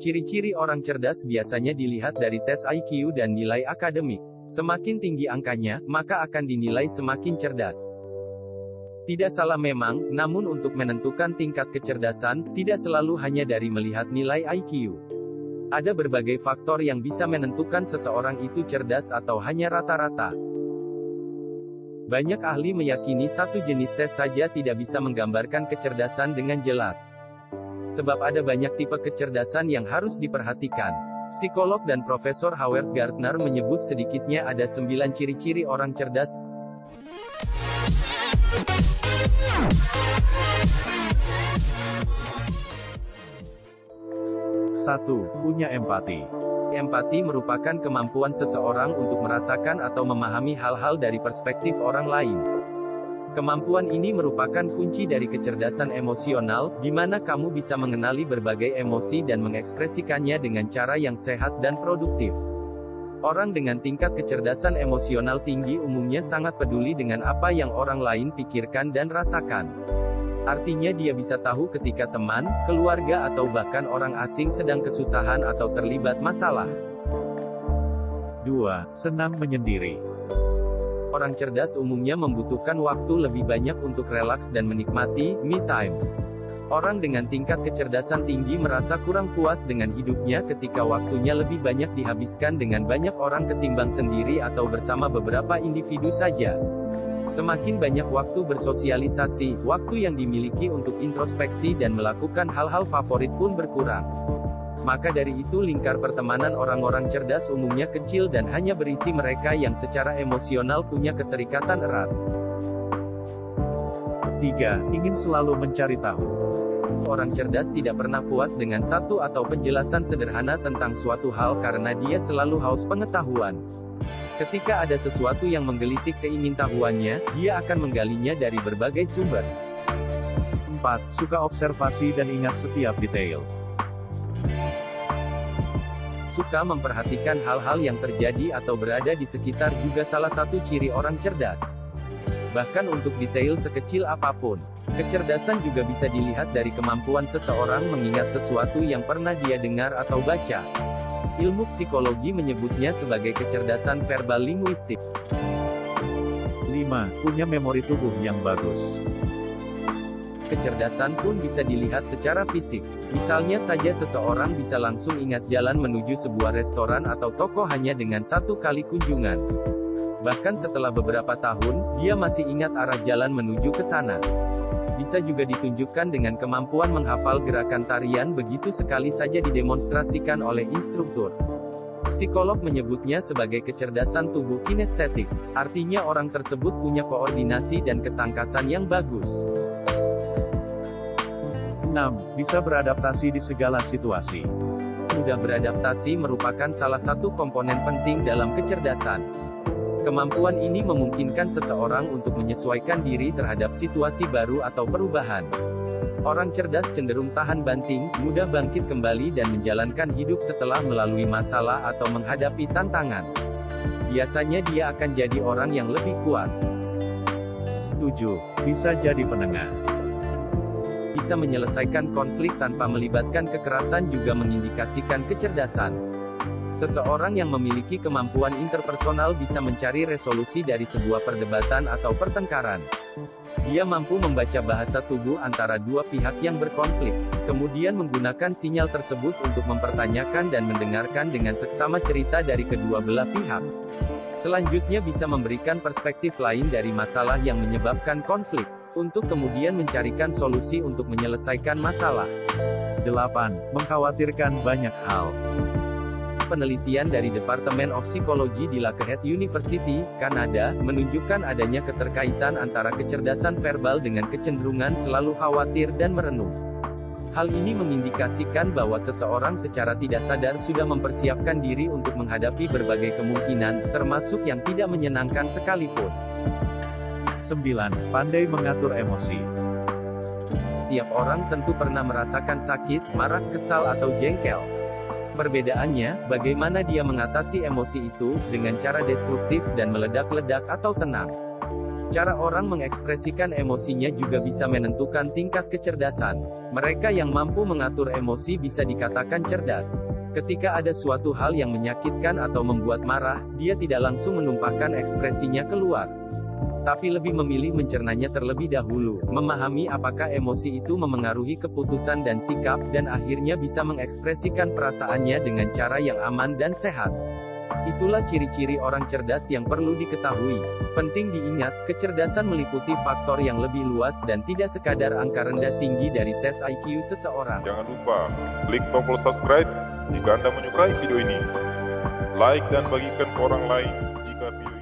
Ciri-ciri orang cerdas biasanya dilihat dari tes IQ dan nilai akademik. Semakin tinggi angkanya, maka akan dinilai semakin cerdas. Tidak salah memang, namun untuk menentukan tingkat kecerdasan, tidak selalu hanya dari melihat nilai IQ. Ada berbagai faktor yang bisa menentukan seseorang itu cerdas atau hanya rata-rata. Banyak ahli meyakini satu jenis tes saja tidak bisa menggambarkan kecerdasan dengan jelas. Sebab ada banyak tipe kecerdasan yang harus diperhatikan. Psikolog dan Profesor Howard Gardner menyebut sedikitnya ada 9 ciri-ciri orang cerdas. 1. Punya empati. Empati merupakan kemampuan seseorang untuk merasakan atau memahami hal-hal dari perspektif orang lain. Kemampuan ini merupakan kunci dari kecerdasan emosional, di mana kamu bisa mengenali berbagai emosi dan mengekspresikannya dengan cara yang sehat dan produktif. Orang dengan tingkat kecerdasan emosional tinggi umumnya sangat peduli dengan apa yang orang lain pikirkan dan rasakan. Artinya dia bisa tahu ketika teman, keluarga atau bahkan orang asing sedang kesusahan atau terlibat masalah. 2. Senang menyendiri. Orang cerdas umumnya membutuhkan waktu lebih banyak untuk relaks dan menikmati me time. Orang dengan tingkat kecerdasan tinggi merasa kurang puas dengan hidupnya ketika waktunya lebih banyak dihabiskan dengan banyak orang ketimbang sendiri atau bersama beberapa individu saja. Semakin banyak waktu bersosialisasi, waktu yang dimiliki untuk introspeksi dan melakukan hal-hal favorit pun berkurang. Maka dari itu lingkar pertemanan orang-orang cerdas umumnya kecil dan hanya berisi mereka yang secara emosional punya keterikatan erat. 3. Ingin selalu mencari tahu. Orang cerdas tidak pernah puas dengan satu atau penjelasan sederhana tentang suatu hal karena dia selalu haus pengetahuan. Ketika ada sesuatu yang menggelitik keingintahuannya, dia akan menggalinya dari berbagai sumber. 4. Suka observasi dan ingat setiap detail. Suka memperhatikan hal-hal yang terjadi atau berada di sekitar juga salah satu ciri orang cerdas. Bahkan untuk detail sekecil apapun. Kecerdasan juga bisa dilihat dari kemampuan seseorang mengingat sesuatu yang pernah dia dengar atau baca. Ilmu psikologi menyebutnya sebagai kecerdasan verbal linguistik. 5. Punya memori tubuh yang bagus. Kecerdasan pun bisa dilihat secara fisik. Misalnya saja seseorang bisa langsung ingat jalan menuju sebuah restoran atau toko hanya dengan satu kali kunjungan. Bahkan setelah beberapa tahun, dia masih ingat arah jalan menuju ke sana. Bisa juga ditunjukkan dengan kemampuan menghafal gerakan tarian begitu sekali saja didemonstrasikan oleh instruktur. Psikolog menyebutnya sebagai kecerdasan tubuh kinestetik. Artinya orang tersebut punya koordinasi dan ketangkasan yang bagus. 6. Bisa beradaptasi di segala situasi. Mudah beradaptasi merupakan salah satu komponen penting dalam kecerdasan. Kemampuan ini memungkinkan seseorang untuk menyesuaikan diri terhadap situasi baru atau perubahan. Orang cerdas cenderung tahan banting, mudah bangkit kembali dan menjalankan hidup setelah melalui masalah atau menghadapi tantangan. Biasanya dia akan jadi orang yang lebih kuat. 7. Bisa jadi penengah. Bisa menyelesaikan konflik tanpa melibatkan kekerasan juga mengindikasikan kecerdasan. Seseorang yang memiliki kemampuan interpersonal bisa mencari resolusi dari sebuah perdebatan atau pertengkaran. Dia mampu membaca bahasa tubuh antara dua pihak yang berkonflik, kemudian menggunakan sinyal tersebut untuk mempertanyakan dan mendengarkan dengan seksama cerita dari kedua belah pihak. Selanjutnya bisa memberikan perspektif lain dari masalah yang menyebabkan konflik, untuk kemudian mencarikan solusi untuk menyelesaikan masalah. 8. Mengkhawatirkan banyak hal. Penelitian dari Department of Psychology di Lakehead University, Kanada, menunjukkan adanya keterkaitan antara kecerdasan verbal dengan kecenderungan selalu khawatir dan merenung. Hal ini mengindikasikan bahwa seseorang secara tidak sadar sudah mempersiapkan diri untuk menghadapi berbagai kemungkinan, termasuk yang tidak menyenangkan sekalipun. 9. Pandai mengatur emosi. Tiap orang tentu pernah merasakan sakit, marah, kesal, atau jengkel. Perbedaannya, bagaimana dia mengatasi emosi itu, dengan cara destruktif dan meledak-ledak atau tenang. Cara orang mengekspresikan emosinya juga bisa menentukan tingkat kecerdasan. Mereka yang mampu mengatur emosi bisa dikatakan cerdas. Ketika ada suatu hal yang menyakitkan atau membuat marah, dia tidak langsung menumpahkan ekspresinya keluar, tapi lebih memilih mencernanya terlebih dahulu, memahami apakah emosi itu memengaruhi keputusan dan sikap, dan akhirnya bisa mengekspresikan perasaannya dengan cara yang aman dan sehat. Itulah ciri-ciri orang cerdas yang perlu diketahui. Penting diingat, kecerdasan meliputi faktor yang lebih luas dan tidak sekadar angka rendah tinggi dari tes IQ seseorang. Jangan lupa, klik tombol subscribe jika Anda menyukai video ini. Like dan bagikan ke orang lain jika video ini